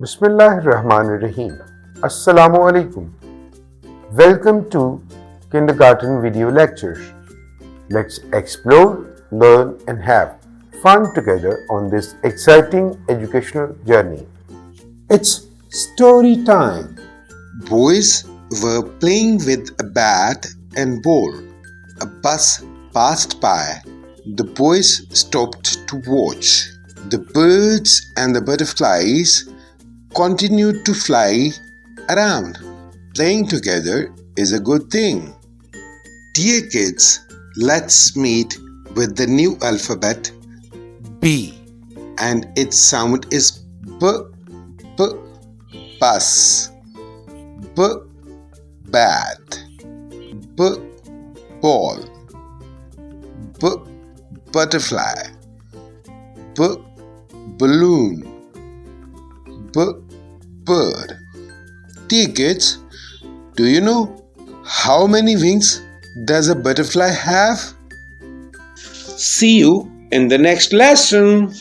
Bismillahirrahmanirrahim. Assalamu alaikum. Welcome to Kindergarten Video Lectures. Let's explore, learn, and have fun together on this exciting educational journey. It's story time. Boys were playing with a bat and ball. A bus passed by. The boys stopped to watch. The birds and the butterflies continued to fly around. Playing together is a good thing. Dear kids, let's meet with the new alphabet B, and its sound is B. B. Bus. B. Bat. B. Ball. B. Butterfly. B. Balloon. B. Bird. Dear kids, do you know how many wings does a butterfly have? See you in the next lesson.